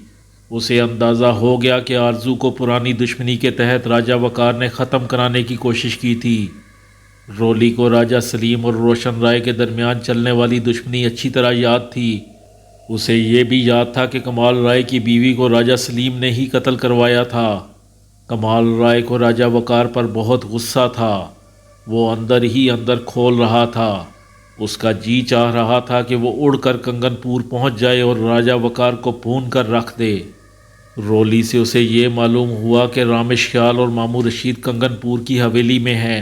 اسے اندازہ ہو گیا کہ آرزو کو پرانی دشمنی کے تحت راجہ وقار نے ختم کرانے کی کوشش کی تھی۔ رولی کو راجہ سلیم اور روشن رائے کے درمیان چلنے والی دشمنی اچھی طرح یاد تھی۔ اسے یہ بھی یاد تھا کہ کمال رائے کی بیوی کو راجہ سلیم نے ہی قتل کروایا تھا۔ کمال رائے کو راجہ وقار پر بہت غصہ تھا، وہ اندر ہی اندر کھول رہا تھا۔ اس کا جی چاہ رہا تھا کہ وہ اڑ کر کنگن پور پہنچ جائے اور راجہ وقار کو بھون کر رکھ دے۔ رولی سے اسے یہ معلوم ہوا کہ رامش خیال اور مامو رشید کنگن پور کی حویلی میں ہیں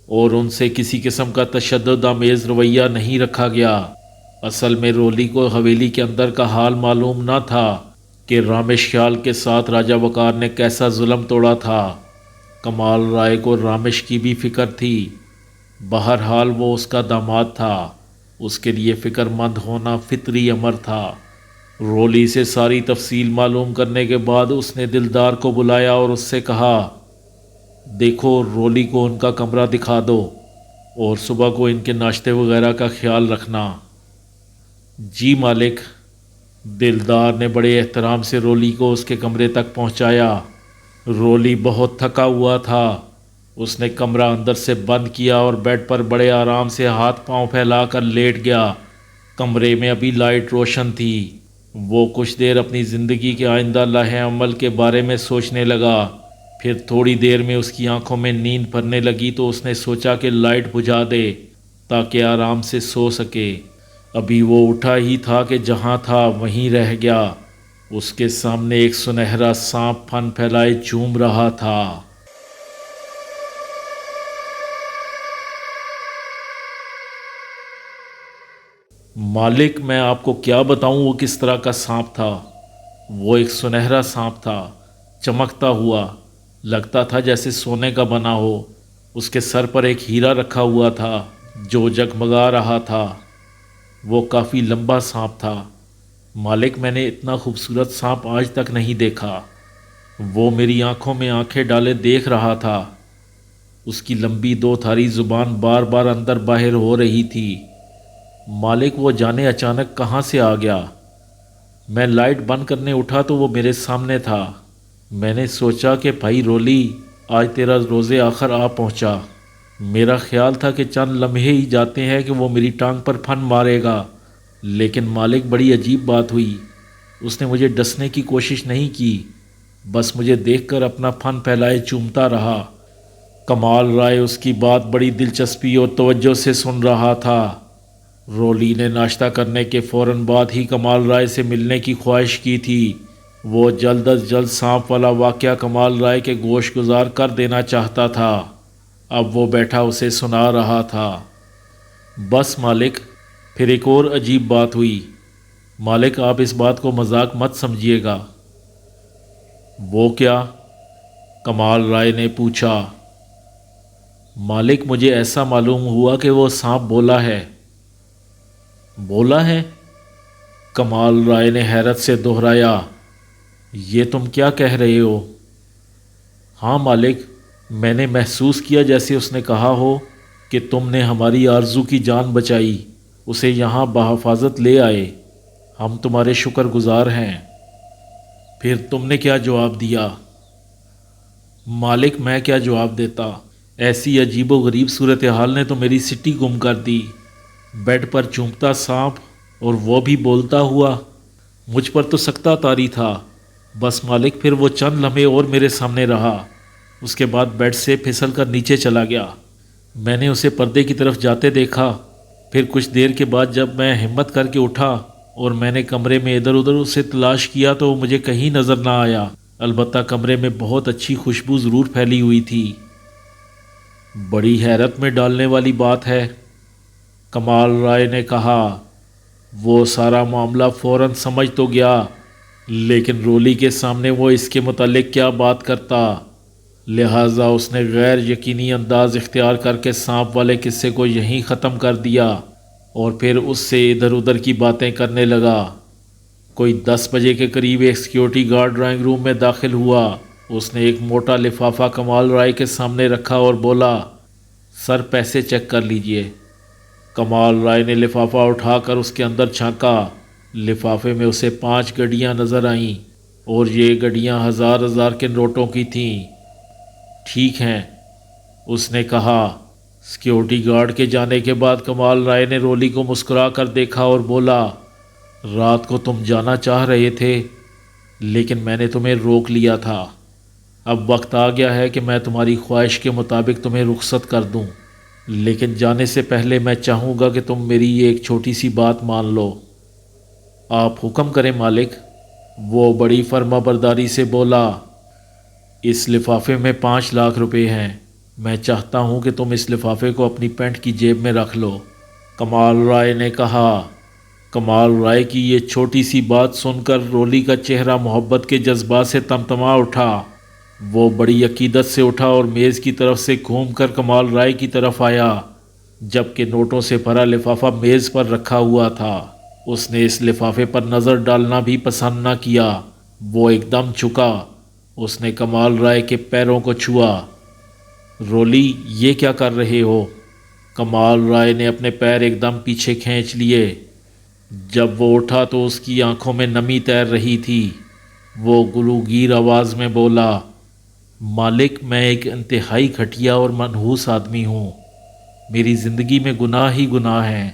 اور ان سے کسی قسم کا تشدد آمیز رویہ نہیں رکھا گیا۔ اصل میں رولی کو حویلی کے اندر کا حال معلوم نہ تھا کہ رامش خیال کے ساتھ راجہ وقار نے کیسا ظلم توڑا تھا۔ کمال رائے کو رامش کی بھی فکر تھی، بہرحال وہ اس کا داماد تھا، اس کے لیے فکر مند ہونا فطری امر تھا۔ رولی سے ساری تفصیل معلوم کرنے کے بعد اس نے دلدار کو بلایا اور اس سے کہا، دیکھو رولی کو ان کا کمرہ دکھا دو اور صبح کو ان کے ناشتے وغیرہ کا خیال رکھنا۔ جی مالک۔ دلدار نے بڑے احترام سے رولی کو اس کے کمرے تک پہنچایا۔ رولی بہت تھکا ہوا تھا، اس نے کمرہ اندر سے بند کیا اور بیڈ پر بڑے آرام سے ہاتھ پاؤں پھیلا کر لیٹ گیا۔ کمرے میں ابھی لائٹ روشن تھی۔ وہ کچھ دیر اپنی زندگی کے آئندہ لمحے عمل کے بارے میں سوچنے لگا، پھر تھوڑی دیر میں اس کی آنکھوں میں نیند پڑنے لگی تو اس نے سوچا کہ لائٹ بجھا دے تاکہ آرام سے سو سکے۔ ابھی وہ اٹھا ہی تھا کہ جہاں تھا وہیں رہ گیا۔ اس کے سامنے ایک سنہرا سانپ پھن پھیلائے جھوم رہا تھا۔ مالک میں آپ کو کیا بتاؤں وہ کس طرح کا سانپ تھا۔ وہ ایک سنہرا سانپ تھا، چمکتا ہوا، لگتا تھا جیسے سونے کا بنا ہو۔ اس کے سر پر ایک ہیرا رکھا ہوا تھا جو جگمگا رہا تھا۔ وہ کافی لمبا سانپ تھا۔ مالک میں نے اتنا خوبصورت سانپ آج تک نہیں دیکھا۔ وہ میری آنکھوں میں آنکھیں ڈالے دیکھ رہا تھا۔ اس کی لمبی دو دھاری زبان بار بار اندر باہر ہو رہی تھی۔ مالک وہ جانے اچانک کہاں سے آ گیا۔ میں لائٹ بند کرنے اٹھا تو وہ میرے سامنے تھا۔ میں نے سوچا کہ بھائی رولی، آج تیرا روز آخر آ پہنچا۔ میرا خیال تھا کہ چند لمحے ہی جاتے ہیں کہ وہ میری ٹانگ پر پھن مارے گا، لیکن مالک بڑی عجیب بات ہوئی۔ اس نے مجھے ڈسنے کی کوشش نہیں کی، بس مجھے دیکھ کر اپنا پھن پھیلائے چومتا رہا۔ کمال رائے اس کی بات بڑی دلچسپی اور توجہ سے سن رہا تھا۔ رولی نے ناشتہ کرنے کے فوراً بعد ہی کمال رائے سے ملنے کی خواہش کی تھی۔ وہ جلد از جلد سانپ والا واقعہ کمال رائے کے گوش گزار کر دینا چاہتا تھا۔ اب وہ بیٹھا اسے سنا رہا تھا۔ بس مالک، پھر ایک اور عجیب بات ہوئی۔ مالک آپ اس بات کو مذاق مت سمجھیے گا۔ وہ کیا؟ کمال رائے نے پوچھا۔ مالک مجھے ایسا معلوم ہوا کہ وہ سانپ بولا ہے۔ بولا ہے؟ کمال رائے نے حیرت سے دہرایا۔ یہ تم کیا کہہ رہے ہو؟ ہاں مالک، میں نے محسوس کیا جیسے اس نے کہا ہو کہ تم نے ہماری آرزو کی جان بچائی، اسے یہاں بحفاظت لے آئے۔ ہم تمہارے شکر گزار ہیں۔ پھر تم نے کیا جواب دیا؟ مالک میں کیا جواب دیتا؟ ایسی عجیب و غریب صورتحال نے تو میری سٹی گم کر دی۔ بیڈ پر چومتا سانپ اور وہ بھی بولتا ہوا، مجھ پر تو سکتہ طاری تھا۔ بس مالک پھر وہ چند لمحے اور میرے سامنے رہا، اس کے بعد بیڈ سے پھسل کر نیچے چلا گیا۔ میں نے اسے پردے کی طرف جاتے دیکھا۔ پھر کچھ دیر کے بعد جب میں ہمت کر کے اٹھا اور میں نے کمرے میں ادھر ادھر اسے تلاش کیا تو وہ مجھے کہیں نظر نہ آیا، البتہ کمرے میں بہت اچھی خوشبو ضرور پھیلی ہوئی تھی۔ بڑی حیرت میں ڈالنے والی بات ہے، کمال رائے نے کہا۔ وہ سارا معاملہ فوراً سمجھ تو گیا، لیکن رولی کے سامنے وہ اس کے متعلق کیا بات کرتا، لہٰذا اس نے غیر یقینی انداز اختیار کر کے سانپ والے قصے کو یہیں ختم کر دیا اور پھر اس سے ادھر ادھر کی باتیں کرنے لگا۔ کوئی 10 بجے کے قریب ایک سیکیورٹی گارڈ ڈرائنگ روم میں داخل ہوا۔ اس نے ایک موٹا لفافہ کمال رائے کے سامنے رکھا اور بولا، سر پیسے چیک کر لیجئے۔ کمال رائے نے لفافہ اٹھا کر اس کے اندر جھانکا۔ لفافے میں اسے 5 گڈیاں نظر آئیں اور یہ گڈیاں ہزار ہزار کے نوٹوں کی تھیں۔ ٹھیک ہیں، اس نے کہا۔ سیکیورٹی گارڈ کے جانے کے بعد کمال رائے نے رولی کو مسکرا کر دیکھا اور بولا، رات کو تم جانا چاہ رہے تھے لیکن میں نے تمہیں روک لیا تھا۔ اب وقت آ گیا ہے کہ میں تمہاری خواہش کے مطابق تمہیں رخصت کر دوں، لیکن جانے سے پہلے میں چاہوں گا کہ تم میری ایک چھوٹی سی بات مان لو۔ آپ حکم کریں مالک، وہ بڑی فرما برداری سے بولا۔ اس لفافے میں 5 لاکھ روپے ہیں، میں چاہتا ہوں کہ تم اس لفافے کو اپنی پینٹ کی جیب میں رکھ لو۔ کمال رائے نے کہا۔ کمال رائے کی یہ چھوٹی سی بات سن کر رولی کا چہرہ محبت کے جذبات سے تمتما اٹھا۔ وہ بڑی عقیدت سے اٹھا اور میز کی طرف سے گھوم کر کمال رائے کی طرف آیا، جبکہ نوٹوں سے بھرا لفافہ میز پر رکھا ہوا تھا۔ اس نے اس لفافے پر نظر ڈالنا بھی پسند نہ کیا۔ وہ ایک دم جھکا، اس نے کمال رائے کے پیروں کو چھوا۔ رولی، یہ کیا کر رہے ہو؟ کمال رائے نے اپنے پیر ایک دم پیچھے کھینچ لیے۔ جب وہ اٹھا تو اس کی آنکھوں میں نمی تیر رہی تھی۔ وہ گلوگیر آواز میں بولا، مالک، میں ایک انتہائی گھٹیا اور منحوس آدمی ہوں۔ میری زندگی میں گناہ ہی گناہ ہیں۔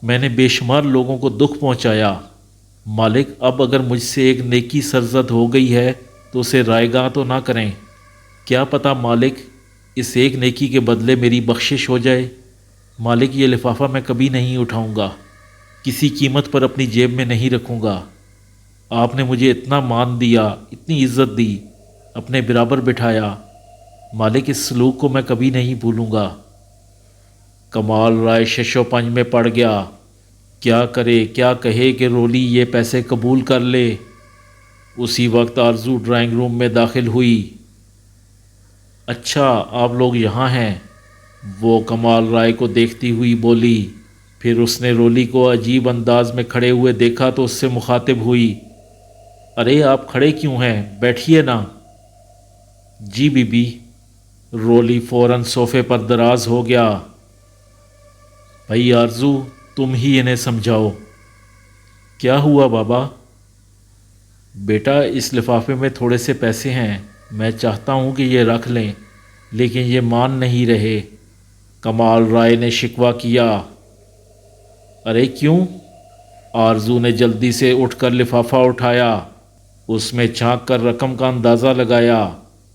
میں نے بے شمار لوگوں کو دکھ پہنچایا۔ مالک، اب اگر مجھ سے ایک نیکی سرزد ہو گئی ہے تو اسے رائے گاں تو نہ کریں۔ کیا پتہ مالک، اس ایک نیکی کے بدلے میری بخشش ہو جائے۔ مالک، یہ لفافہ میں کبھی نہیں اٹھاؤں گا، کسی قیمت پر اپنی جیب میں نہیں رکھوں گا۔ آپ نے مجھے اتنا مان دیا، اتنی عزت دی، اپنے برابر بٹھایا۔ مالک، اس سلوک کو میں کبھی نہیں بھولوں گا۔ کمال رائے شش و پنج میں پڑ گیا۔ کیا کرے، کیا کہے کہ رولی یہ پیسے قبول کر لے۔ اسی وقت آرزو ڈرائنگ روم میں داخل ہوئی۔ اچھا، آپ لوگ یہاں ہیں؟ وہ کمال رائے کو دیکھتی ہوئی بولی۔ پھر اس نے رولی کو عجیب انداز میں کھڑے ہوئے دیکھا تو اس سے مخاطب ہوئی، ارے آپ کھڑے کیوں ہیں؟ بیٹھیے نا۔ G B be. رولی فوراً صوفے پر دراز ہو گیا۔ بھائی آرزو، تم ہی انہیں سمجھاؤ۔ کیا ہوا بابا؟ بیٹا، اس لفافے میں تھوڑے سے پیسے ہیں، میں چاہتا ہوں کہ یہ رکھ لیں، لیکن یہ مان نہیں رہے۔ کمال رائے نے شکوہ کیا۔ ارے کیوں؟ آرزو نے جلدی سے اٹھ کر لفافہ اٹھایا، اس میں جھانک کر رقم کا اندازہ لگایا۔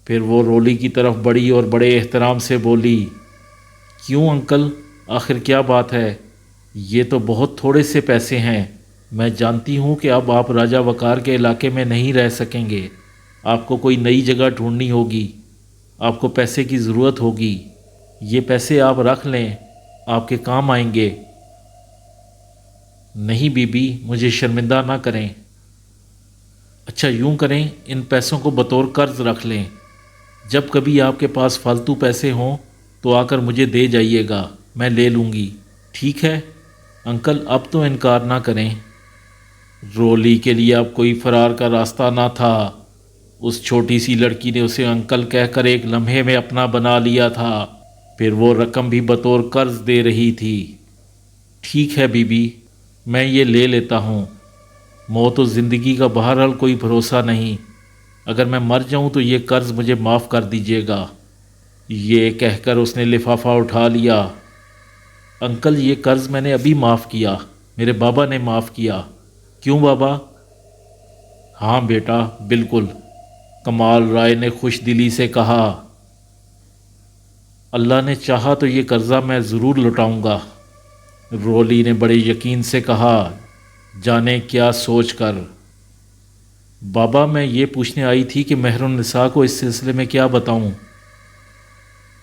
پھر وہ رولی کی طرف بڑی اور بڑے احترام سے بولی، کیوں انکل، آخر کیا بات ہے؟ یہ تو بہت تھوڑے سے پیسے ہیں۔ میں جانتی ہوں کہ اب آپ راجہ وقار کے علاقے میں نہیں رہ سکیں گے، آپ کو کوئی نئی جگہ ڈھونڈنی ہوگی، آپ کو پیسے کی ضرورت ہوگی۔ یہ پیسے آپ رکھ لیں، آپ کے کام آئیں گے۔ نہیں بی بی، مجھے شرمندہ نہ کریں۔ اچھا یوں کریں، ان پیسوں کو بطور قرض رکھ لیں، جب کبھی آپ کے پاس فالتو پیسے ہوں تو آ کر مجھے دے جائیے گا، میں لے لوں گی، ٹھیک ہے؟ انکل اب تو انکار نہ کریں۔ رولی کے لیے اب کوئی فرار کا راستہ نہ تھا۔ اس چھوٹی سی لڑکی نے اسے انکل کہہ کر ایک لمحے میں اپنا بنا لیا تھا، پھر وہ رقم بھی بطور قرض دے رہی تھی۔ ٹھیک ہے بی بی، میں یہ لے لیتا ہوں۔ موت و زندگی کا بہرحال کوئی بھروسہ نہیں، اگر میں مر جاؤں تو یہ قرض مجھے معاف کر دیجیے گا۔ یہ کہہ کر اس نے لفافہ اٹھا لیا۔ انکل، یہ قرض میں نے ابھی معاف کیا، میرے بابا نے معاف کیا۔ کیوں بابا؟ ہاں بیٹا، بالکل، کمال رائے نے خوش دلی سے کہا۔ اللہ نے چاہا تو یہ قرضہ میں ضرور لوٹاؤں گا۔ رولی نے بڑے یقین سے کہا، جانے کیا سوچ کر۔ بابا، میں یہ پوچھنے آئی تھی کہ مہر النساء کو اس سلسلے میں کیا بتاؤں؟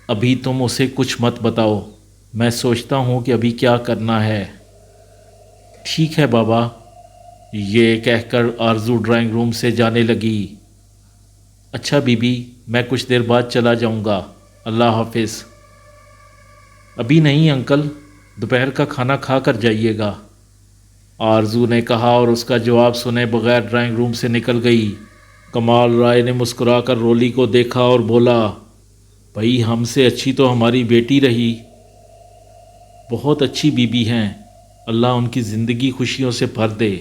ابھی تم اسے کچھ مت بتاؤ، میں سوچتا ہوں کہ ابھی کیا کرنا ہے۔ ٹھیک ہے بابا۔ یہ کہہ کر آرزو ڈرائنگ روم سے جانے لگی۔ اچھا بی بی، میں کچھ دیر بعد چلا جاؤں گا، اللہ حافظ۔ ابھی نہیں انکل، دوپہر کا کھانا کھا کر جائیے گا، آرزو نے کہا اور اس کا جواب سنے بغیر ڈرائنگ روم سے نکل گئی۔ کمال رائے نے مسکرا کر رولی کو دیکھا اور بولا، بھائی ہم سے اچھی تو ہماری بیٹی رہی۔ بہت اچھی بی بی ہیں، اللہ ان کی زندگی خوشیوں سے بھر دے۔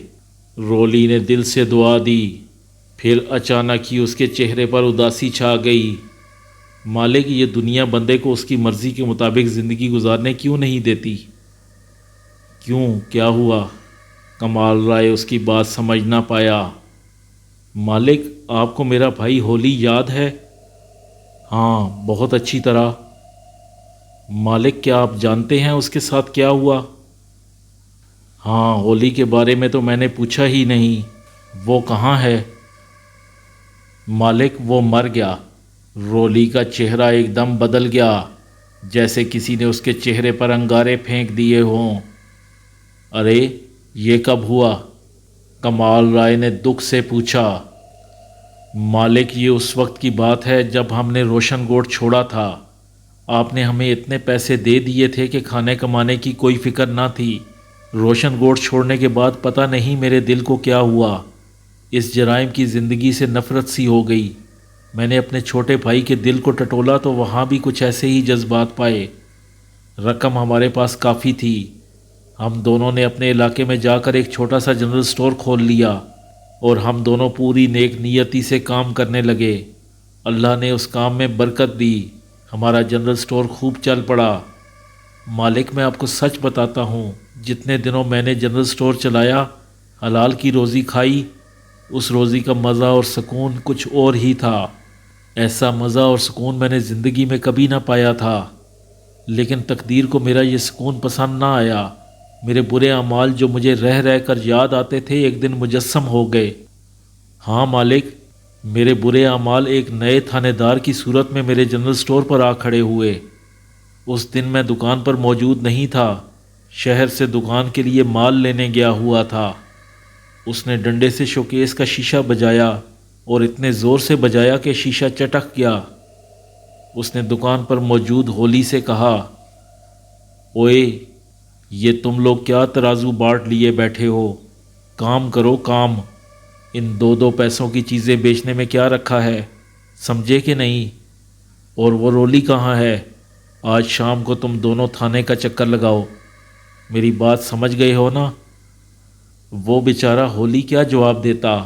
رولی نے دل سے دعا دی۔ پھر اچانک ہی اس کے چہرے پر اداسی چھا گئی۔ مالک، یہ دنیا بندے کو اس کی مرضی کے مطابق زندگی گزارنے کیوں نہیں دیتی؟ کیوں، کیا ہوا؟ کمال رائے اس کی بات سمجھ نہ پایا۔ مالک، آپ کو میرا بھائی ہولی یاد ہے؟ ہاں، بہت اچھی طرح۔ مالک، کیا آپ جانتے ہیں اس کے ساتھ کیا ہوا؟ ہاں، ہولی کے بارے میں تو میں نے پوچھا ہی نہیں، وہ کہاں ہے؟ مالک، وہ مر گیا۔ رولی کا چہرہ ایک دم بدل گیا، جیسے کسی نے اس کے چہرے پر انگارے پھینک دیے ہوں۔ ارے، یہ کب ہوا؟ کمال رائے نے دکھ سے پوچھا۔ مالک، یہ اس وقت کی بات ہے جب ہم نے روشن گوٹ چھوڑا تھا۔ آپ نے ہمیں اتنے پیسے دے دیے تھے کہ کھانے کمانے کی کوئی فکر نہ تھی۔ روشن گوٹ چھوڑنے کے بعد پتہ نہیں میرے دل کو کیا ہوا، اس جرائم کی زندگی سے نفرت سی ہو گئی۔ میں نے اپنے چھوٹے بھائی کے دل کو ٹٹولا تو وہاں بھی کچھ ایسے ہی جذبات پائے۔ رقم ہمارے پاس کافی تھی، ہم دونوں نے اپنے علاقے میں جا کر ایک چھوٹا سا جنرل سٹور کھول لیا اور ہم دونوں پوری نیک نیتی سے کام کرنے لگے۔ اللہ نے اس کام میں برکت دی، ہمارا جنرل سٹور خوب چل پڑا۔ مالک، میں آپ کو سچ بتاتا ہوں، جتنے دنوں میں نے جنرل سٹور چلایا، حلال کی روزی کھائی، اس روزی کا مزہ اور سکون کچھ اور ہی تھا۔ ایسا مزہ اور سکون میں نے زندگی میں کبھی نہ پایا تھا۔ لیکن تقدیر کو میرا یہ سکون پسند نہ آیا۔ میرے برے اعمال جو مجھے رہ رہ کر یاد آتے تھے ایک دن مجسم ہو گئے۔ ہاں مالک، میرے برے اعمال ایک نئے تھانے دار کی صورت میں میرے جنرل سٹور پر آ کھڑے ہوئے۔ اس دن میں دکان پر موجود نہیں تھا، شہر سے دکان کے لیے مال لینے گیا ہوا تھا۔ اس نے ڈنڈے سے شوکیس کا شیشہ بجایا اور اتنے زور سے بجایا کہ شیشہ چٹک گیا۔ اس نے دکان پر موجود ہولی سے کہا، اوئے، یہ تم لوگ کیا ترازو بانٹ لیے بیٹھے ہو؟ کام کرو کام، ان دو دو پیسوں کی چیزیں بیچنے میں کیا رکھا ہے، سمجھے کہ نہیں؟ اور وہ رولی کہاں ہے؟ آج شام کو تم دونوں تھانے کا چکر لگاؤ، میری بات سمجھ گئے ہو نا؟ وہ بیچارہ ہولی کیا جواب دیتا؟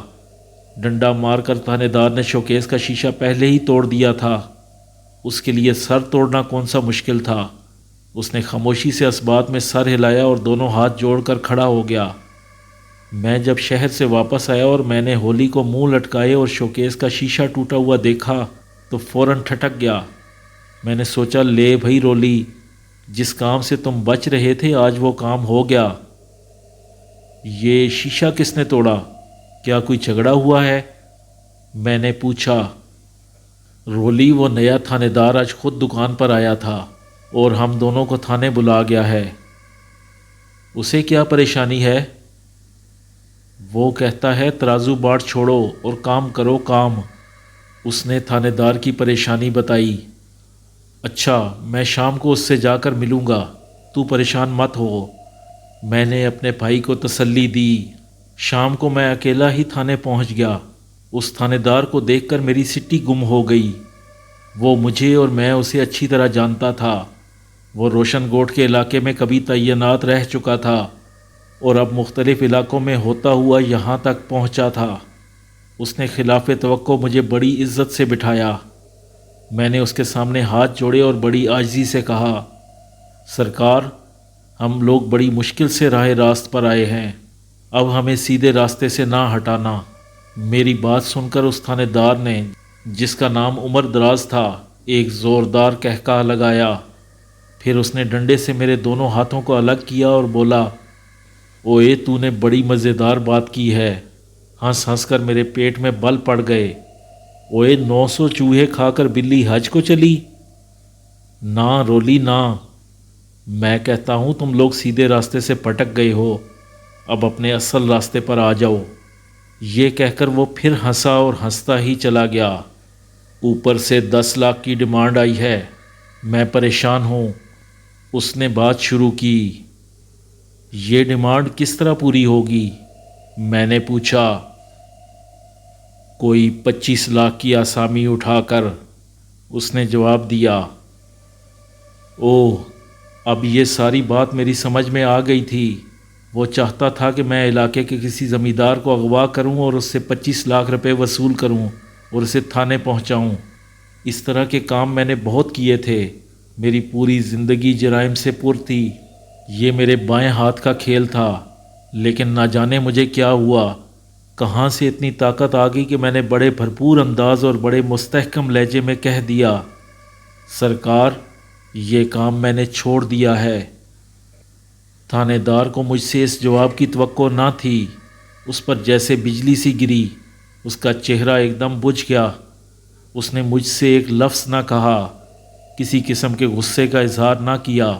ڈنڈا مار کر تھانے دار نے شوکیس کا شیشہ پہلے ہی توڑ دیا تھا، اس کے لیے سر توڑنا کون سا مشکل تھا؟ اس نے خاموشی سے اسبات میں سر ہلایا اور دونوں ہاتھ جوڑ کر کھڑا ہو گیا۔ میں جب شہر سے واپس آیا اور میں نے ہولی کو منہ لٹکائے اور شوکیس کا شیشہ ٹوٹا ہوا دیکھا تو فوراً ٹھٹک گیا۔ میں نے سوچا، لے بھائی رولی، جس کام سے تم بچ رہے تھے آج وہ کام ہو گیا۔ یہ شیشہ کس نے توڑا؟ کیا کوئی جھگڑا ہوا ہے؟ میں نے پوچھا۔ رولی، وہ نیا تھانے دار آج خود دکان پر آیا تھا اور ہم دونوں کو تھانے بلا گیا ہے۔ اسے کیا پریشانی ہے؟ وہ کہتا ہے ترازو باٹ چھوڑو اور کام کرو کام۔ اس نے تھانے دار کی پریشانی بتائی۔ اچھا، میں شام کو اس سے جا کر ملوں گا، تو پریشان مت ہو۔ میں نے اپنے بھائی کو تسلی دی۔ شام کو میں اکیلا ہی تھانے پہنچ گیا۔ اس تھانے دار کو دیکھ کر میری سٹی گم ہو گئی۔ وہ مجھے اور میں اسے اچھی طرح جانتا تھا۔ وہ روشن گوٹ کے علاقے میں کبھی تعینات رہ چکا تھا اور اب مختلف علاقوں میں ہوتا ہوا یہاں تک پہنچا تھا۔ اس نے خلاف توقع مجھے بڑی عزت سے بٹھایا۔ میں نے اس کے سامنے ہاتھ جوڑے اور بڑی عاجزی سے کہا، سرکار، ہم لوگ بڑی مشکل سے راہ راست پر آئے ہیں، اب ہمیں سیدھے راستے سے نہ ہٹانا۔ میری بات سن کر اس تھانے دار نے، جس کا نام عمر دراز تھا، ایک زوردار قہقہہ لگایا۔ پھر اس نے ڈنڈے سے میرے دونوں ہاتھوں کو الگ کیا اور بولا، اوئے، تو نے بڑی مزیدار بات کی ہے۔ ہنس ہنس کر میرے پیٹ میں بل پڑ گئے۔ اوئے، 900 چوہے کھا کر بلی حج کو چلی؟ نہ رولی نہ، میں کہتا ہوں تم لوگ سیدھے راستے سے پھٹک گئے ہو، اب اپنے اصل راستے پر آ جاؤ۔ یہ کہہ کر وہ پھر ہنسا اور ہنستا ہی چلا گیا۔ اوپر سے 10 لاکھ کی ڈیمانڈ آئی ہے، میں پریشان ہوں۔ اس نے بات شروع کی۔ یہ ڈیمانڈ کس طرح پوری ہوگی؟ میں نے پوچھا۔ کوئی 25 لاکھ کی آسامی اٹھا کر، اس نے جواب دیا۔ اوہ، اب یہ ساری بات میری سمجھ میں آ گئی تھی۔ وہ چاہتا تھا کہ میں علاقے کے کسی زمیندار کو اغوا کروں اور اس سے 25 لاکھ روپے وصول کروں اور اسے تھانے پہنچاؤں۔ اس طرح کے کام میں نے بہت کیے تھے، میری پوری زندگی جرائم سے پر تھی۔ یہ میرے بائیں ہاتھ کا کھیل تھا، لیکن نہ جانے مجھے کیا ہوا، کہاں سے اتنی طاقت آ گئی کہ میں نے بڑے بھرپور انداز اور بڑے مستحکم لہجے میں کہہ دیا، سرکار، یہ کام میں نے چھوڑ دیا ہے۔ تھانے دار کو مجھ سے اس جواب کی توقع نہ تھی۔ اس پر جیسے بجلی سی گری، اس کا چہرہ ایک دم بجھ گیا۔ اس نے مجھ سے ایک لفظ نہ کہا، کسی قسم کے غصے کا اظہار نہ کیا۔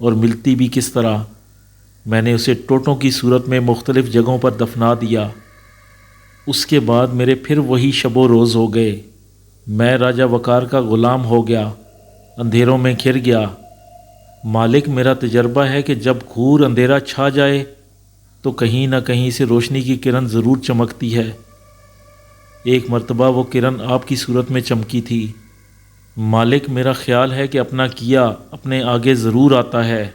اور ملتی بھی کس طرح؟ میں نے اسے ٹوٹوں کی صورت میں مختلف جگہوں پر دفنا دیا۔ اس کے بعد میرے پھر وہی شب و روز ہو گئے۔ میں راجہ وقار کا غلام ہو گیا، اندھیروں میں گھر گیا۔ مالک، میرا تجربہ ہے کہ جب گھور اندھیرا چھا جائے تو کہیں نہ کہیں سے روشنی کی کرن ضرور چمکتی ہے۔ ایک مرتبہ وہ کرن آپ کی صورت میں چمکی تھی۔ مالک، میرا خیال ہے کہ اپنا کیا اپنے آگے ضرور آتا ہے۔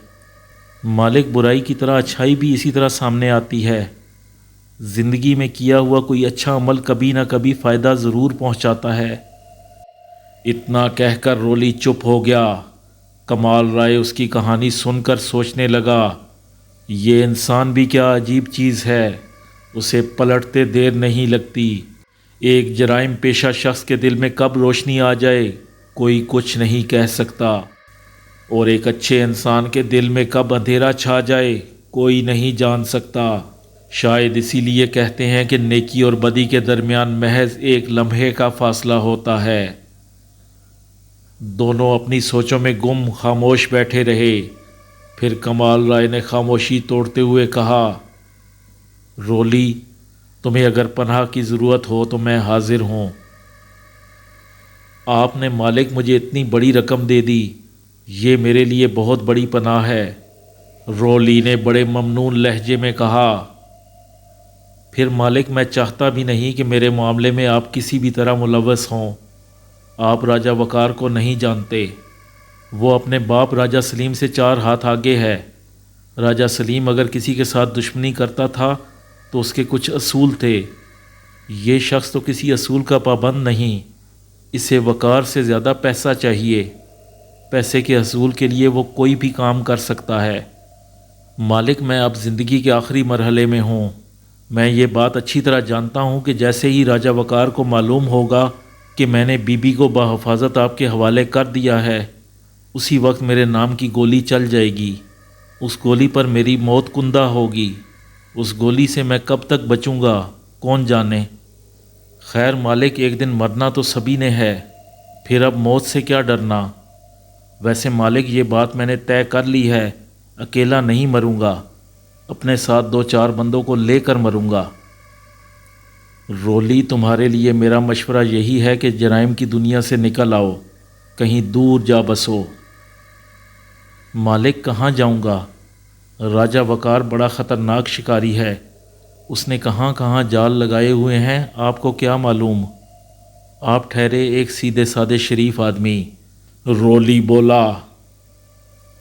مالک، برائی کی طرح اچھائی بھی اسی طرح سامنے آتی ہے۔ زندگی میں کیا ہوا کوئی اچھا عمل کبھی نہ کبھی فائدہ ضرور پہنچاتا ہے۔ اتنا کہہ کر رولی چپ ہو گیا۔ کمال رائے اس کی کہانی سن کر سوچنے لگا، یہ انسان بھی کیا عجیب چیز ہے، اسے پلٹتے دیر نہیں لگتی۔ ایک جرائم پیشہ شخص کے دل میں کب روشنی آ جائے کوئی کچھ نہیں کہہ سکتا، اور ایک اچھے انسان کے دل میں کب اندھیرا چھا جائے کوئی نہیں جان سکتا۔ شاید اسی لیے کہتے ہیں کہ نیکی اور بدی کے درمیان محض ایک لمحے کا فاصلہ ہوتا ہے۔ دونوں اپنی سوچوں میں گم خاموش بیٹھے رہے۔ پھر کمال رائے نے خاموشی توڑتے ہوئے کہا، رولی، تمہیں اگر پناہ کی ضرورت ہو تو میں حاضر ہوں۔ آپ نے مالک مجھے اتنی بڑی رقم دے دی، یہ میرے لیے بہت بڑی پناہ ہے، رولی نے بڑے ممنون لہجے میں کہا۔ پھر مالک، میں چاہتا بھی نہیں کہ میرے معاملے میں آپ کسی بھی طرح ملوث ہوں۔ آپ راجہ وقار کو نہیں جانتے، وہ اپنے باپ راجہ سلیم سے 4 ہاتھ آگے ہے۔ راجہ سلیم اگر کسی کے ساتھ دشمنی کرتا تھا تو اس کے کچھ اصول تھے، یہ شخص تو کسی اصول کا پابند نہیں، اسے وقار سے زیادہ پیسہ چاہیے، پیسے کے حصول کے لیے وہ کوئی بھی کام کر سکتا ہے۔ مالک، میں اب زندگی کے آخری مرحلے میں ہوں، میں یہ بات اچھی طرح جانتا ہوں کہ جیسے ہی راجہ وقار کو معلوم ہوگا کہ میں نے بی بی کو بحفاظت آپ کے حوالے کر دیا ہے، اسی وقت میرے نام کی گولی چل جائے گی، اس گولی پر میری موت کندہ ہوگی۔ اس گولی سے میں کب تک بچوں گا کون جانے۔ خیر مالک، ایک دن مرنا تو سبھی نے ہے، پھر اب موت سے کیا ڈرنا۔ ویسے مالک، یہ بات میں نے طے کر لی ہے، اکیلا نہیں مروں گا، اپنے ساتھ 2-4 بندوں کو لے کر مروں گا۔ رولی، تمہارے لیے میرا مشورہ یہی ہے کہ جرائم کی دنیا سے نکل آؤ، کہیں دور جا بسو۔ مالک، کہاں جاؤں گا؟ راجہ وقار بڑا خطرناک شکاری ہے، اس نے کہاں کہاں جال لگائے ہوئے ہیں آپ کو کیا معلوم۔ آپ ٹھہرے ایک سیدھے سادے شریف آدمی۔ رولی بولا،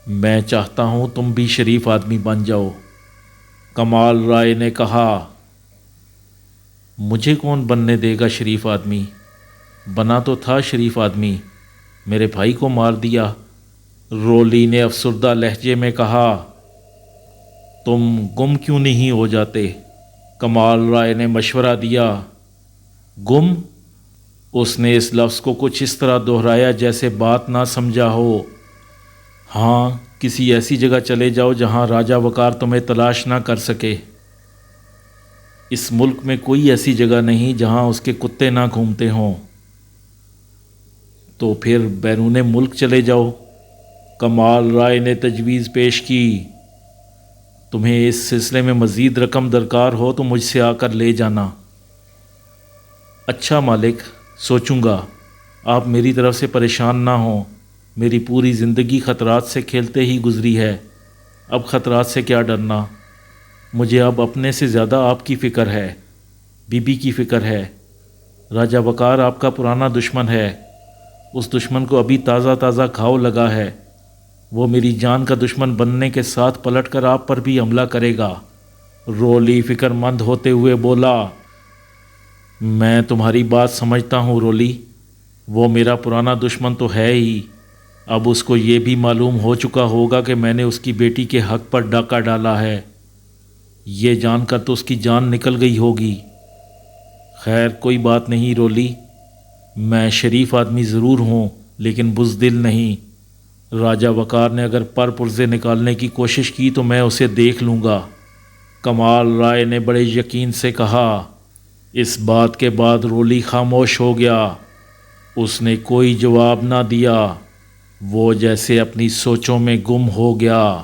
میں چاہتا ہوں تم بھی شریف آدمی بن جاؤ۔ کمال رائے نے کہا، مجھے کون بننے دے گا شریف آدمی، بنا تو تھا شریف آدمی، میرے بھائی کو مار دیا۔ رولی نے افسردہ لہجے میں کہا، تم گم کیوں نہیں ہو جاتے؟ کمال رائے نے مشورہ دیا۔ گم؟ اس نے اس لفظ کو کچھ اس طرح دہرایا جیسے بات نہ سمجھا ہو۔ ہاں، کسی ایسی جگہ چلے جاؤ جہاں راجہ وقار تمہیں تلاش نہ کر سکے۔ اس ملک میں کوئی ایسی جگہ نہیں جہاں اس کے کتے نہ گھومتے ہوں۔ تو پھر بیرون ملک چلے جاؤ۔ کمال رائے نے تجویز پیش کی۔ تمہیں اس سلسلے میں مزید رقم درکار ہو تو مجھ سے آ کر لے جانا۔ اچھا مالک، سوچوں گا، آپ میری طرف سے پریشان نہ ہوں، میری پوری زندگی خطرات سے کھیلتے ہی گزری ہے، اب خطرات سے کیا ڈرنا۔ مجھے اب اپنے سے زیادہ آپ کی فکر ہے، بی بی کی فکر ہے۔ راجہ وقار آپ کا پرانا دشمن ہے، اس دشمن کو ابھی تازہ تازہ گھاؤ لگا ہے، وہ میری جان کا دشمن بننے کے ساتھ پلٹ کر آپ پر بھی حملہ کرے گا۔ رولی فکر مند ہوتے ہوئے بولا، میں تمہاری بات سمجھتا ہوں رولی، وہ میرا پرانا دشمن تو ہے ہی، اب اس کو یہ بھی معلوم ہو چکا ہوگا کہ میں نے اس کی بیٹی کے حق پر ڈاکہ ڈالا ہے، یہ جان کر تو اس کی جان نکل گئی ہوگی۔ خیر کوئی بات نہیں رولی، میں شریف آدمی ضرور ہوں لیکن بزدل نہیں۔ راجہ وقار نے اگر پر پرزے نکالنے کی کوشش کی تو میں اسے دیکھ لوں گا۔ کمال رائے نے بڑے یقین سے کہا۔ اس بات کے بعد رولی خاموش ہو گیا، اس نے کوئی جواب نہ دیا۔ وہ جیسے اپنی سوچوں میں گم ہو گیا۔